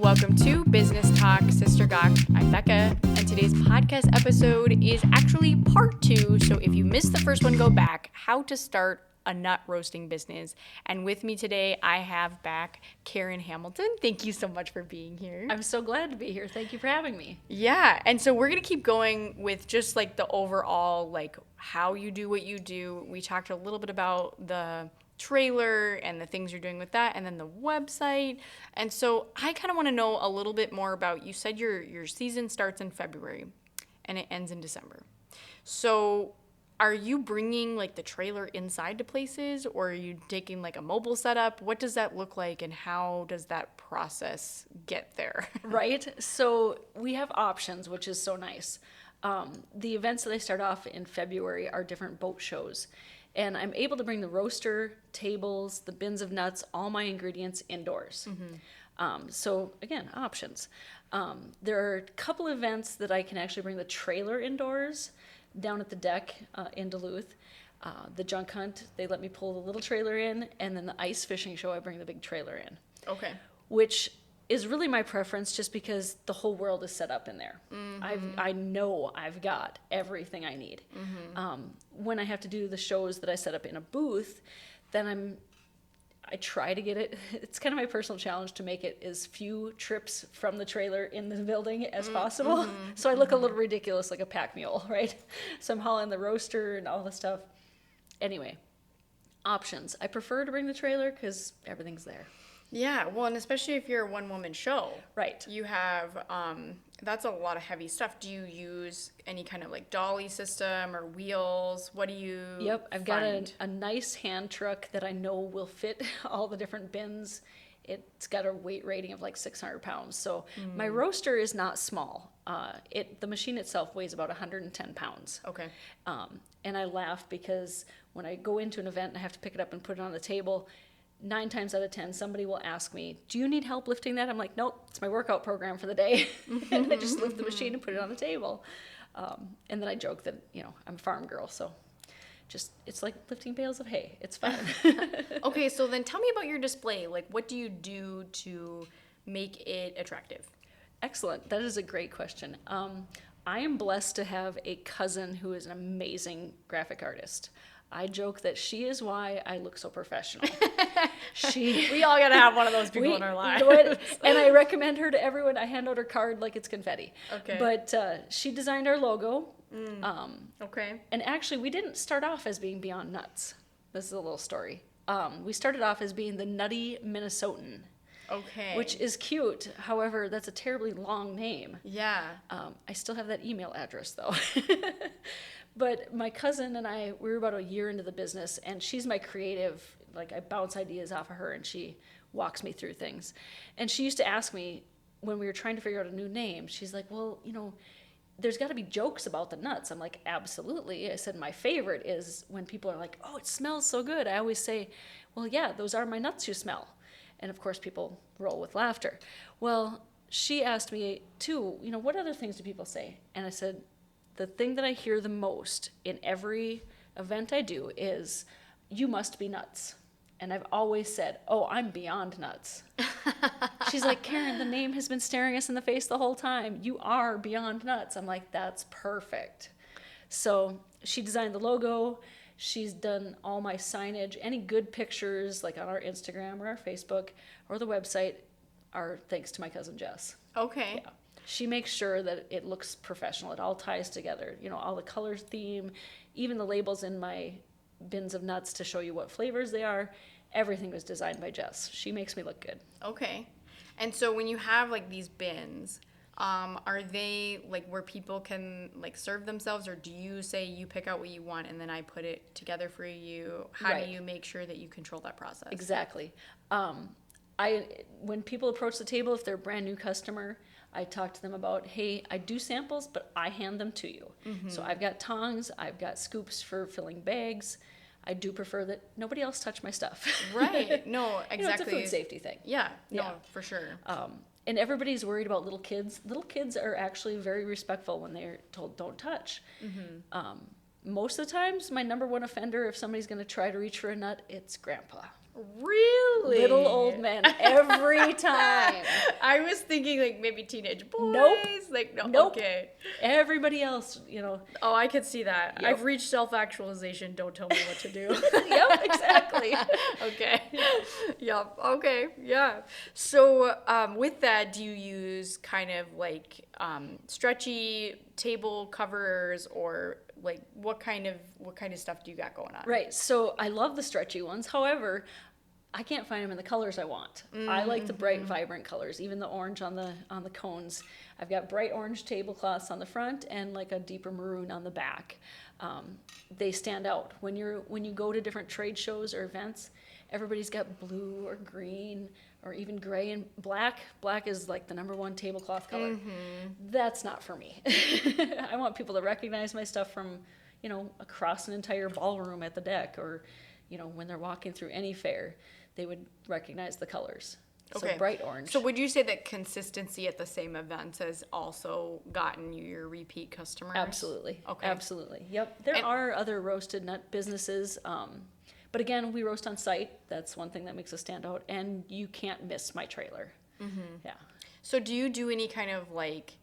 welcome to Business Talk Sister Gawk. I'm Becca, and today's podcast episode is actually part 2. So if you missed the first one, go back. How to start a nut roasting business. And with me today, I have back Karen Hamilton. Thank you so much for being here. I'm so glad to be here. Thank you for having me. Yeah, and so we're going to keep going with just like the overall, like how you do what you do. We talked a little bit about the trailer and the things you're doing with that, and then the website. And so I kind of want to know a little bit more about, you said your season starts in February and it ends in December. So are you bringing like the trailer inside to places, or are you taking like a mobile setup? What does that look like, and how does that process get there? Right? So we have options, which is so nice. The events that I start off in February are different boat shows. And I'm able to bring the roaster, tables, the bins of nuts, all my ingredients indoors. So again, options. There are a couple events that I can actually bring the trailer indoors down at the deck in Duluth. The junk hunt, they let me pull the little trailer in, and then the ice fishing show, I bring the big trailer in. Okay. Which is really my preference, just because the whole world is set up in there. I know I've got everything I need. When I have to do the shows that I set up in a booth, then I try to get it. It's kind of my personal challenge to make it as few trips from the trailer in the building as possible. So I look a little ridiculous, like a pack mule, right? So I'm hauling the roaster and all the stuff. Anyway, options. I prefer to bring the trailer because everything's there. Yeah, well, and especially if you're a one-woman show. Right. You have, that's a lot of heavy stuff. Do you use any kind of like dolly system or wheels? What do you Yep, I've got a nice hand truck that I know will fit all the different bins. It's got a weight rating of like 600 pounds. So my roaster is not small. The machine itself weighs about 110 pounds. Okay. And I laugh because when I go into an event and I have to pick it up and put it on the table, 9 times out of 10, somebody will ask me, do you need help lifting that? I'm like, nope, it's my workout program for the day. And I just lift the machine and put it on the table. And then I joke that, I'm a farm girl, so it's like lifting bales of hay. It's fun. Okay, so then tell me about your display. Like, what do you do to make it attractive? Excellent. That is a great question. I am blessed to have a cousin who is an amazing graphic artist. I joke that she is why I look so professional. We all gotta have one of those people in our lives. And I recommend her to everyone. I hand out her card like it's confetti. Okay. But she designed our logo. Okay. And actually, we didn't start off as being Beyond Nuts. This is a little story. We started off as being the Nutty Minnesotan. Okay. Which is cute. However, that's a terribly long name. Yeah. I still have that email address, though. But my cousin and I, we were about a year into the business, and she's my creative. Like, I bounce ideas off of her, and she walks me through things. And she used to ask me, when we were trying to figure out a new name, she's like, well, there's got to be jokes about the nuts. I'm like, absolutely. I said, my favorite is when people are like, oh, it smells so good. I always say, well, yeah, those are my nuts you smell. And, of course, people roll with laughter. Well, she asked me, too, what other things do people say? And I said, the thing that I hear the most in every event I do is, you must be nuts. And I've always said, oh, I'm beyond nuts. She's like, Karen, the name has been staring us in the face the whole time. You are beyond nuts. I'm like, that's perfect. So she designed the logo. She's done all my signage. Any good pictures, like on our Instagram or our Facebook or the website, are thanks to my cousin Jess. Okay. Yeah. She makes sure that it looks professional. It all ties together. All the colors theme, even the labels in my bins of nuts to show you what flavors they are. Everything was designed by Jess. She makes me look good. Okay. And so when you have like these bins, are they like where people can like serve themselves, or do you say you pick out what you want and then I put it together for you? How do you make sure that you control that process? Exactly. When people approach the table, if they're a brand new customer, I talk to them about, hey, I do samples, but I hand them to you. So I've got tongs, I've got scoops for filling bags. I do prefer that nobody else touch my stuff. Right. No, exactly. It's a food safety thing. Yeah. No, for sure. And everybody's worried about little kids. Little kids are actually very respectful when they're told don't touch. Most of the times, my number one offender, if somebody's going to try to reach for a nut, it's grandpa. Really? Little old men every time. I was thinking like maybe teenage boys. Nope. Like, no, Nope. okay. Everybody else, you know. Oh, I could see that. Yep. I've reached self-actualization. Don't tell me what to do. Yep, exactly. Okay. Yep. Okay. Yeah. So, with that, do you use kind of like stretchy table covers, or like what kind of stuff do you got going on? Right. So I love the stretchy ones. However, I can't find them in the colors I want. I like the bright, vibrant colors, even the orange on the cones. I've got bright orange tablecloths on the front and like a deeper maroon on the back. They stand out when you go to different trade shows or events. Everybody's got blue or green or even gray and black. Black is like the number one tablecloth color. That's not for me. I want people to recognize my stuff from, you know, across an entire ballroom at the deck, or, you know, when they're walking through any fair, they would recognize the colors. Okay. So bright orange. So would you say that consistency at the same events has also gotten you your repeat customers? Absolutely. Okay. Absolutely. Yep. There are other roasted nut businesses. But again, we roast on site. That's one thing that makes us stand out. And you can't miss my trailer. Yeah. So do you do any kind of like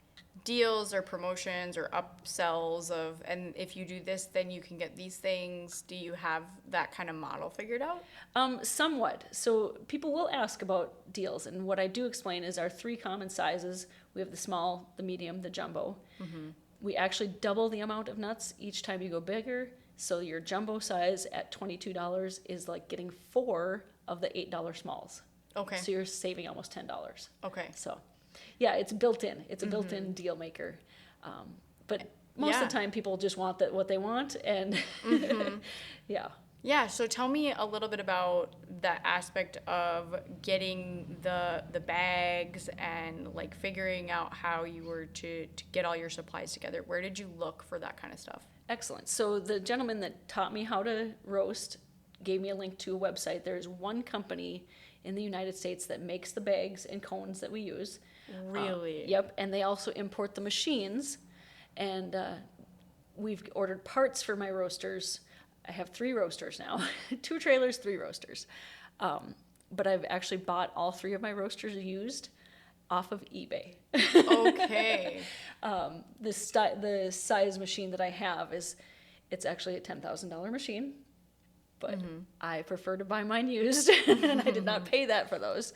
deals or promotions or upsells of, and if you do this, then you can get these things? Do you have that kind of model figured out? Somewhat. So people will ask about deals, and what I do explain is our 3 common sizes. We have the small, the medium, the jumbo. We actually double the amount of nuts each time you go bigger. So your jumbo size at $22 is like getting 4 of the $8 smalls. Okay. So you're saving almost $10. Okay. So, yeah, it's built in. It's a built-in deal maker. But most of the time, people just want what they want, and yeah. Yeah, so tell me a little bit about that aspect of getting the bags and like figuring out how you were to get all your supplies together. Where did you look for that kind of stuff? Excellent. So the gentleman that taught me how to roast gave me a link to a website. There's one company in the United States that makes the bags and cones that we use. Really? Yep, and they also import the machines, and we've ordered parts for my roasters. I have 3 roasters now, 2 trailers, 3 roasters. But I've actually bought all 3 of my roasters used off of eBay. Okay. The size machine that I have it's actually a $10,000 machine, but I prefer to buy mine used, and I did not pay that for those.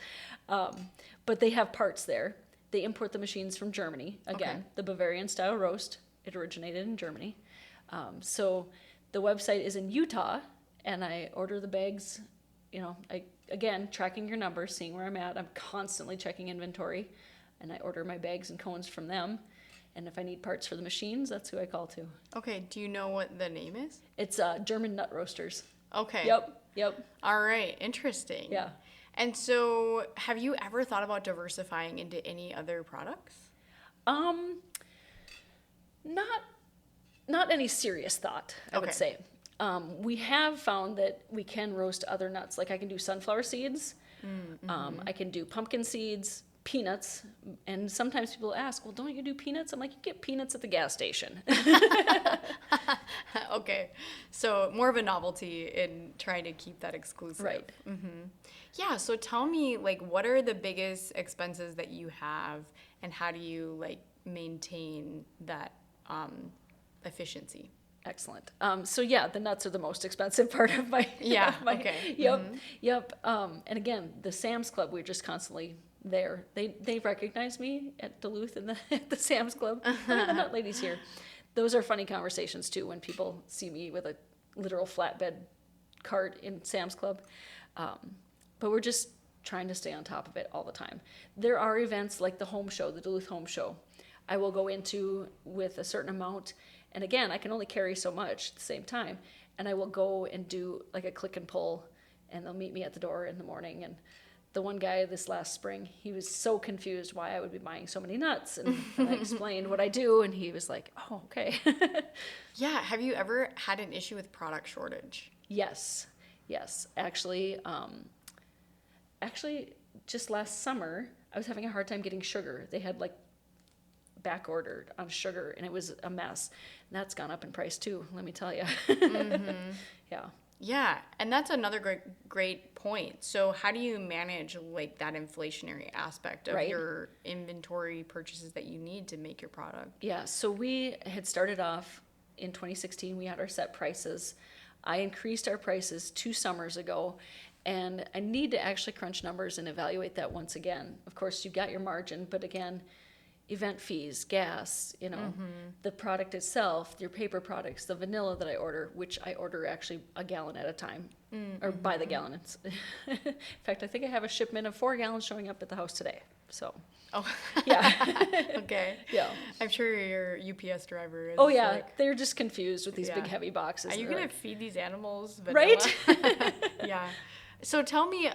But they have parts there. They import the machines from Germany. Again, the Bavarian-style roast, it originated in Germany. So the website is in Utah, and I order the bags, you know, again, tracking your numbers, seeing where I'm at. I'm constantly checking inventory, and I order my bags and cones from them. And if I need parts for the machines, that's who I call to. Okay, do you know what the name is? It's German Nut Roasters. Okay. Yep. All right, interesting. Yeah. And so have you ever thought about diversifying into any other products? Not any serious thought, I would Okay. say. We have found that we can roast other nuts. Like I can do sunflower seeds, I can do pumpkin seeds, peanuts, and sometimes people ask, well, don't you do peanuts? I'm like, you get peanuts at the gas station. Okay, so more of a novelty in trying to keep that exclusive. Right. Yeah, so tell me, like, what are the biggest expenses that you have, and how do you, like, maintain that efficiency? Excellent. So yeah, the nuts are the most expensive part of my. Yeah, of my- okay. Yep. And again, the Sam's Club, we're just constantly there. They recognize me at Duluth and at the Sam's Club. Oh, yeah, the nut ladies here. Those are funny conversations too when people see me with a literal flatbed cart in Sam's Club. But we're just trying to stay on top of it all the time. There are events like the home show, the Duluth Home Show. I will go into with a certain amount, and again, I can only carry so much at the same time, and I will go and do like a click and pull, and they'll meet me at the door in the morning. And the one guy this last spring, he was so confused why I would be buying so many nuts, and I explained what I do, and he was like, oh, okay. Yeah, have you ever had an issue with product shortage? Yes. Actually, just last summer, I was having a hard time getting sugar. They had like back ordered on sugar, and it was a mess. And that's gone up in price too, let me tell you. Yeah. Yeah, and that's another great point. So how do you manage like that inflationary aspect of Right. your inventory purchases that you need to make your product? Yeah, so we had started off in 2016, we had our set prices. I increased our prices 2 summers ago, and I need to actually crunch numbers and evaluate that once again. Of course, you've got your margin, but again, event fees, gas, the product itself, your paper products, the vanilla that I order, which I order actually a gallon at a time, or by the gallon. In fact, I think I have a shipment of 4 gallons showing up at the house today. So, Oh, yeah. okay. Yeah. I'm sure your UPS driver is. Oh yeah, like, they're just confused with these big Yeah. heavy boxes. are you They're gonna like, feed these animals right? vanilla? Yeah. So tell me,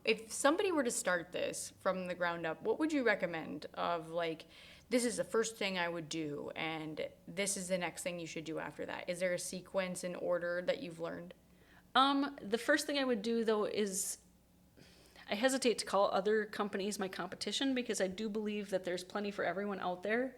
if somebody were to start this from the ground up, what would you recommend of like, this is the first thing I would do, and this is the next thing you should do after that? Is there a sequence in order that you've learned? The first thing I would do though is I hesitate to call other companies my competition because I do believe that there's plenty for everyone out there.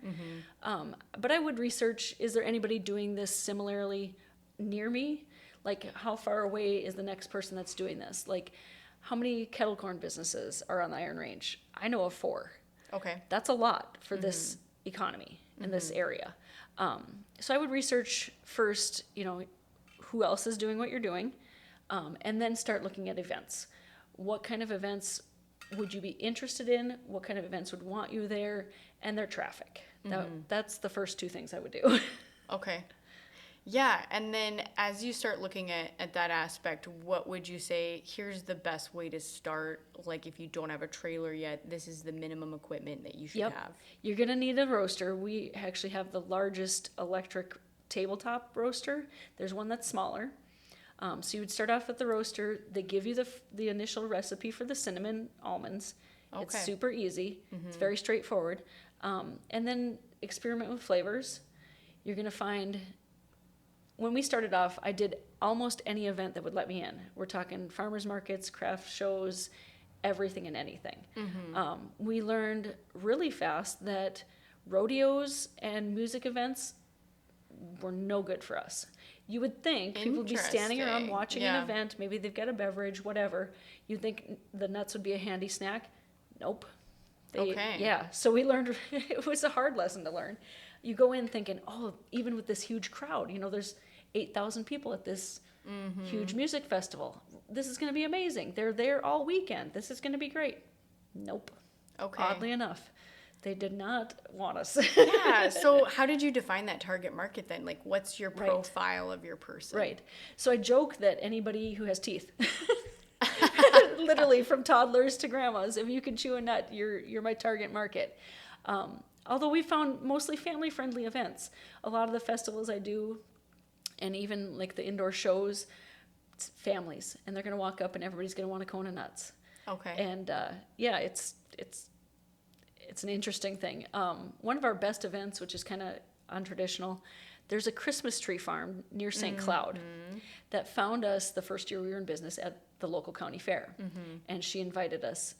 But I would research, is there anybody doing this similarly near me? Like, how far away is the next person that's doing this? Like, how many kettle corn businesses are on the Iron Range? I know of 4. Okay. That's a lot for this economy in this area. So I would research first, who else is doing what you're doing, and then start looking at events. What kind of events would you be interested in? What kind of events would want you there? And their traffic. That's the first 2 things I would do. Okay. Yeah, and then as you start looking at that aspect, what would you say, here's the best way to start? Like if you don't have a trailer yet, this is the minimum equipment that you should have. You're going to need a roaster. We actually have the largest electric tabletop roaster. There's one that's smaller. So you would start off with the roaster. They give you the initial recipe for the cinnamon almonds. Okay. It's super easy. It's very straightforward. And then experiment with flavors. You're going to find, when we started off, I did almost any event that would let me in. We're talking farmers markets, craft shows, everything and anything. We learned really fast that rodeos and music events were no good for us. You would think people would be standing around Interesting. watching Yeah. an event, maybe they've got a beverage, whatever. You'd think the nuts would be a handy snack. Nope. Okay. Yeah, so we learned, it was a hard lesson to learn. You go in thinking, oh, even with this huge crowd, there's 8,000 people at this huge music festival. This is going to be amazing. They're there all weekend. This is going to be great. Nope. Okay. Oddly enough, they did not want us. Yeah. So how did you define that target market then? Like what's your Right. profile of your person? Right. So I joke that anybody who has teeth, literally from toddlers to grandmas, if you can chew a nut, you're my target market. Although we found mostly family-friendly events. A lot of the festivals I do, and even like the indoor shows, it's families, and they're going to walk up and everybody's going to want a cone of nuts. Okay. And yeah, it's an interesting thing. One of our best events, which is kind of untraditional, there's a Christmas tree farm near St. Cloud that found us the first year we were in business at the local county fair. And she invited us.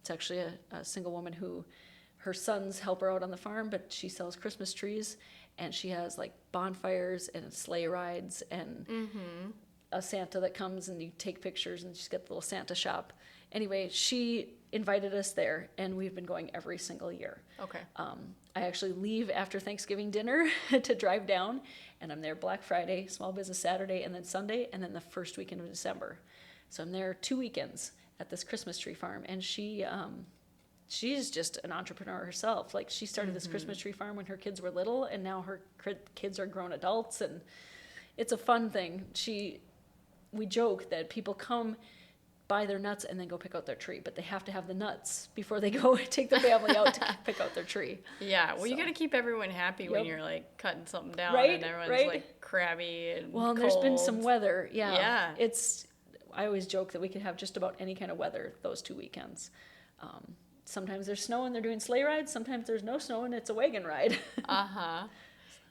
It's actually a single woman who, her sons help her out on the farm, but she sells Christmas trees, and she has like bonfires and sleigh rides and a Santa that comes and you take pictures, and she's got the little Santa shop. Anyway, she invited us there, and we've been going every single year. Okay. I actually leave after Thanksgiving dinner to drive down, and I'm there Black Friday, Small Business Saturday, and then Sunday, and then the first weekend of December. So I'm there 2 weekends at this Christmas tree farm, and she's just an entrepreneur herself. Like, she started this Christmas tree farm when her kids were little, and now her kids are grown adults, and it's a fun thing. We joke that people come, buy their nuts, and then go pick out their tree, but they have to have the nuts before they go take the family out to pick out their tree. Yeah, well, you So. got to keep everyone happy when Yep. you're like cutting something down Right, and everyone's right. like crabby and Well, and there's been some cold. weather. Yeah. Yeah. I always joke that we could have just about any kind of weather those 2 weekends. Sometimes there's snow and they're doing sleigh rides. Sometimes there's no snow and it's a wagon ride. Uh-huh.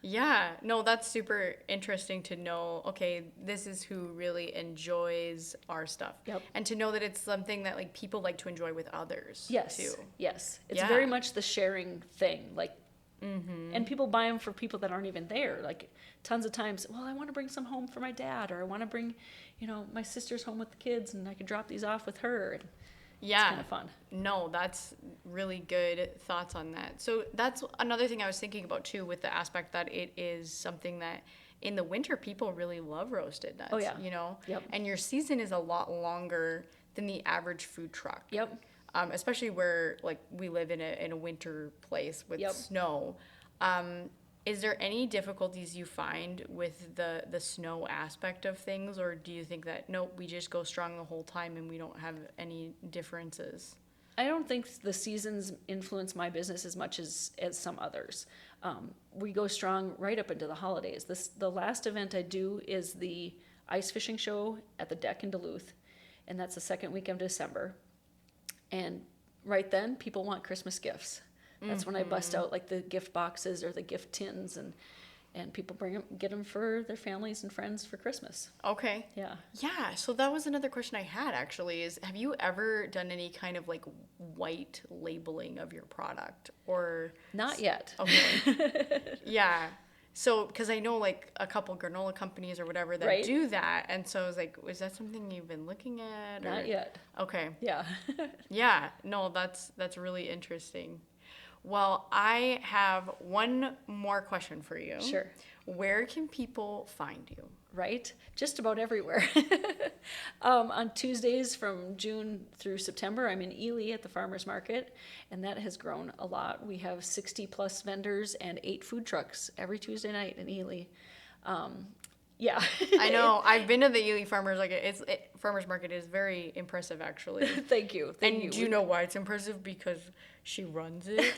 Yeah, no, that's super interesting to know. Okay, this is who really enjoys our stuff. Yep. And to know that it's something that like people like to enjoy with others Yes. too. Yes. It's Yeah. very much the sharing thing. Like, And people buy them for people that aren't even there. Like tons of times, well, I want to bring some home for my dad, or I want to bring, my sister's home with the kids and I could drop these off with her. And Yeah. it's kind of fun. No, that's really good thoughts on that. So that's another thing I was thinking about too, with the aspect that it is something that in the winter people really love roasted nuts. Oh, yeah. Yep. And your season is a lot longer than the average food truck. Yep. Especially where like we live in a winter place with Yep. snow. Is there any difficulties you find with the snow aspect of things, or do you think that nope, we just go strong the whole time and we don't have any differences? I don't think the seasons influence my business as much as some others. We go strong right up into the holidays. The last event I do is the ice fishing show at the deck in Duluth, and that's the second week of December. And right then, people want Christmas gifts. That's when I bust out like the gift boxes or the gift tins, and people get them for their families and friends for Christmas. Okay. Yeah. Yeah, so that was another question I had actually, is have you ever done any kind of like white labeling of your product, or? Not yet. Okay. Yeah. So, because I know like a couple granola companies or whatever that Right. do that, and so I was like, is that something you've been looking at? Or? Not yet. Okay. Yeah. Yeah. No, that's really interesting. Well, I have one more question for you. Sure. Where can people find you? Right? Just about everywhere. On Tuesdays from June through September, I'm in Ely at the farmers market, and that has grown a lot. We have 60 plus vendors and 8 food trucks every Tuesday night in Ely. Yeah. I know. I've been to the Ely farmers market. Farmers market is very impressive, actually. Thank you. And do you know why it's impressive? Because she runs it.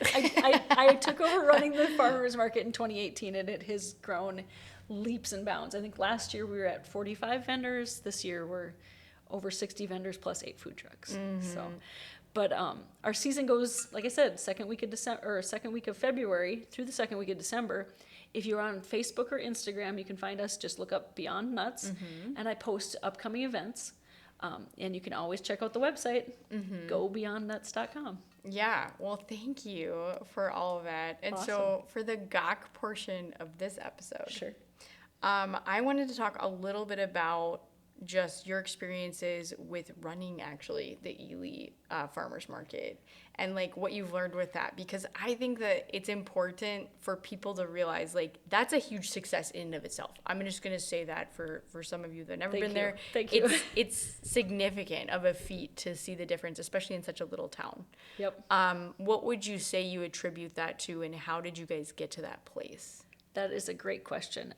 I took over running the farmers market in 2018, and it has grown leaps and bounds. I think last year we were at 45 vendors. This year we're over 60 vendors plus 8 food trucks. So, but our season goes, like I said, second week of February through the second week of December. If you're on Facebook or Instagram, you can find us. Just look up Beyond Nuts, and I post upcoming events. And you can always check out the website, gobeyondnuts.com. Yeah, well, thank you for all of that. And Awesome. so for the GAC portion of this episode, Sure. I wanted to talk a little bit about just your experiences with running actually the Ely farmers market, and like what you've learned with that, because I think that it's important for people to realize like that's a huge success in and of itself. I'm just going to say that for some of you that have never Thank been you. there. Thank you. It's significant of a feat to see the difference, especially in such a little town. Yep. What would you say you attribute that to, and how did you guys get to that place? That is a great question.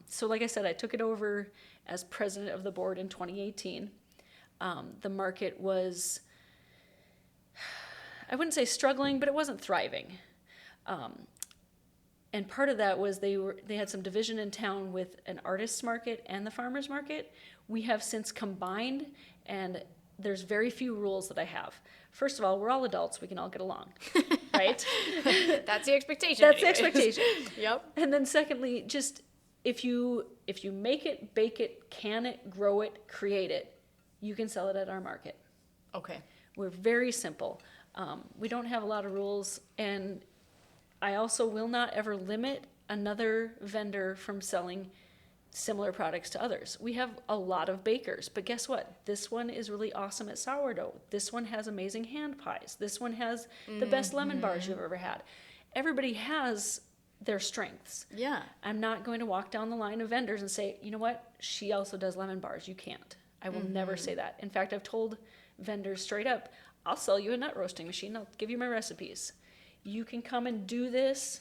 So like I said, I took it over as president of the board in 2018. The market was, I wouldn't say struggling, but it wasn't thriving. And part of that was they had some division in town with an artist's market and the farmer's market. We have since combined, and there's very few rules that I have. First of all, we're all adults. We can all get along, right? That's the expectation. That's the anyways. expectation. Yep. And then secondly, just if you make it, bake it, can it, grow it, create it, you can sell it at our market. Okay. We're very simple. We don't have a lot of rules, and I also will not ever limit another vendor from selling similar products to others. We have a lot of bakers, but guess what? This one is really awesome at sourdough. This one has amazing hand pies. This one has the best lemon bars you've ever had. Everybody has their strengths. Yeah. I'm not going to walk down the line of vendors and say, you know what? She also does lemon bars. You can't. I will never say that. In fact, I've told vendors straight up, I'll sell you a nut roasting machine. I'll give you my recipes. You can come and do this.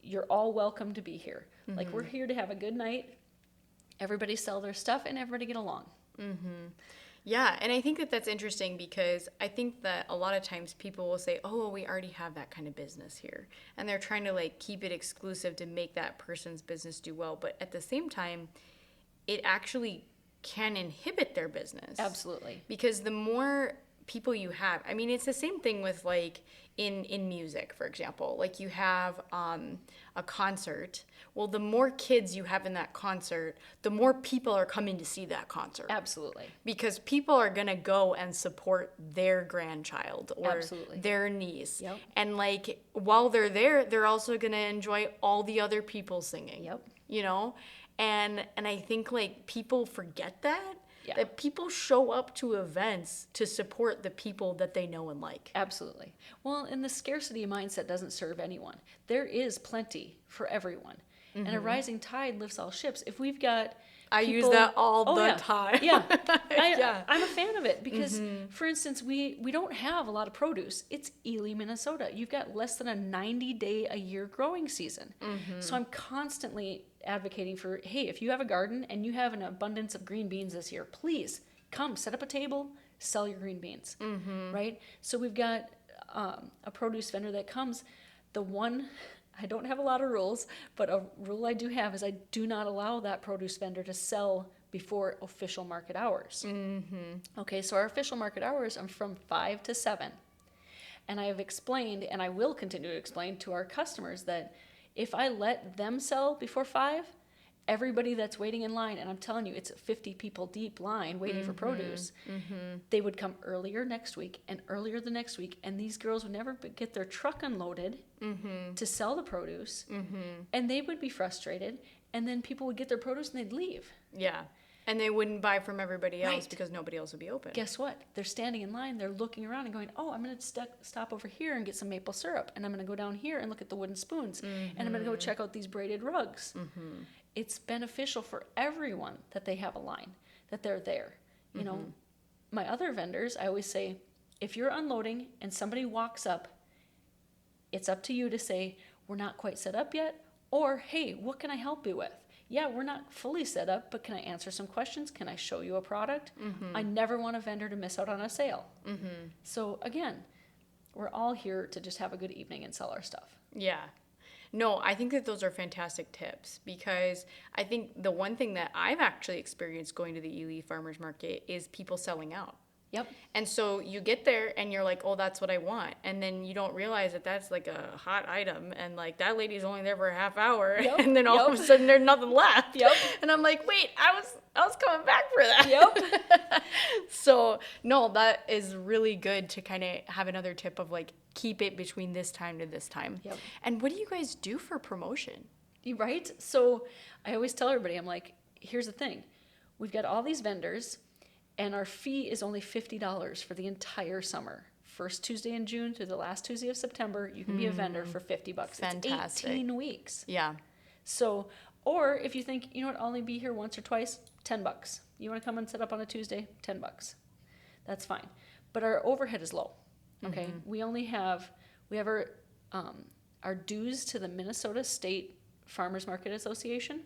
You're all welcome to be here. Like, we're here to have a good night. Everybody sell their stuff and everybody get along. Yeah, and I think that that's interesting, because I think that a lot of times people will say, oh, well, we already have that kind of business here. And they're trying to like keep it exclusive to make that person's business do well. But at the same time, it actually can inhibit their business. Absolutely. Because the more people you have. I mean, it's the same thing with like in music, for example. Like you have a concert. Well, the more kids you have in that concert, the more people are coming to see that concert. Absolutely. Because people are going to go and support their grandchild or Absolutely. their niece. Yep. And like while they're there, they're also going to enjoy all the other people singing. Yep. You know? And I think like people forget that. Yeah. That people show up to events to support the people that they know and like. Absolutely. Well, and the scarcity mindset doesn't serve anyone. There is plenty for everyone. And a rising tide lifts all ships. If we've got I people, use that all the yeah, time. Yeah. Yeah. I'm a fan of it because, for instance, we don't have a lot of produce. It's Ely, Minnesota. You've got less than a 90-day-a-year growing season. So I'm constantly advocating for, hey, if you have a garden and you have an abundance of green beans this year, please come set up a table, sell your green beans, right? So we've got a produce vendor that comes. The one, I don't have a lot of rules, but a rule I do have is I do not allow that produce vendor to sell before official market hours. Okay, so our official market hours are from 5 to 7. And I have explained, and I will continue to explain to our customers that if I let them sell before 5, everybody that's waiting in line, and I'm telling you, it's a 50 people deep line waiting for produce, they would come earlier next week and earlier the next week, and these girls would never get their truck unloaded to sell the produce, and they would be frustrated, and then people would get their produce and they'd leave. Yeah. And they wouldn't buy from everybody else Right. because nobody else would be open. Guess what? They're standing in line, they're looking around and going, oh, I'm going to stop over here and get some maple syrup, and I'm going to go down here and look at the wooden spoons, and I'm going to go check out these braided rugs. It's beneficial for everyone that they have a line, that they're there. You know, my other vendors, I always say, if you're unloading and somebody walks up, it's up to you to say, we're not quite set up yet, or, hey, what can I help you with? Yeah, we're not fully set up, but can I answer some questions? Can I show you a product? I never want a vendor to miss out on a sale. So again, we're all here to just have a good evening and sell our stuff. Yeah. No, I think that those are fantastic tips because I think the one thing that I've actually experienced going to the Ely Farmers Market is people selling out. Yep. And so you get there and you're like, oh, that's what I want. And then you don't realize that that's like a hot item. And like that lady's only there for a half hour. Yep. And then all of a sudden there's nothing left. Yep. And I'm like, wait, I was coming back for that. Yep. So no, that is really good to kind of have another tip of like, keep it between this time to this time. Yep. And what do you guys do for promotion? Right? So I always tell everybody, I'm like, here's the thing. We've got all these vendors, and our fee is only $50 for the entire summer. First Tuesday in June through the last Tuesday of September, you can be a vendor for $50. Fantastic. It's 18 weeks. Yeah. So, or if you think, you know what, I'll only be here once or twice, $10. You want to come and set up on a Tuesday? $10. That's fine. But our overhead is low. Okay. We have our dues to the Minnesota State Farmers Market Association,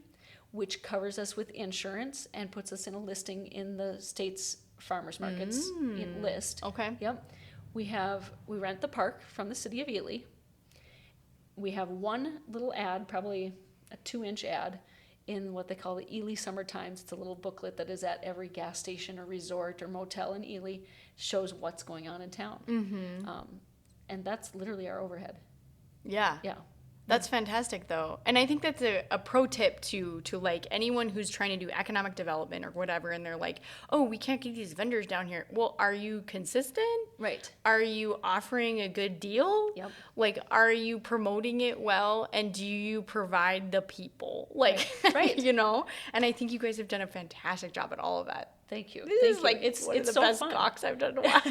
which covers us with insurance and puts us in a listing in the state's farmers markets list. Okay. Yep. We rent the park from the city of Ely. We have one little ad, probably a 2-inch ad, in what they call the Ely Summer Times. It's a little booklet that is at every gas station or resort or motel in Ely, shows what's going on in town. And that's literally our overhead. Yeah. Yeah. That's fantastic, though. And I think that's a pro tip to like anyone who's trying to do economic development or whatever, and they're like, oh, we can't get these vendors down here. Well, are you consistent? Right. Are you offering a good deal? Yep. Like, are you promoting it well? And do you provide the people? Like, Right. you know? And I think you guys have done a fantastic job at all of that. Thank you. This Thank is you. like It's one of the so best fun. talks I've done in a while.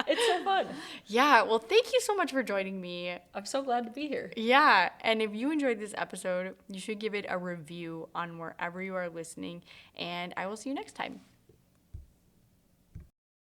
It's so fun. Yeah. Well, thank you so much for joining me. I'm so glad to be here. Yeah, and if you enjoyed this episode, you should give it a review on wherever you are listening, and I will see you next time.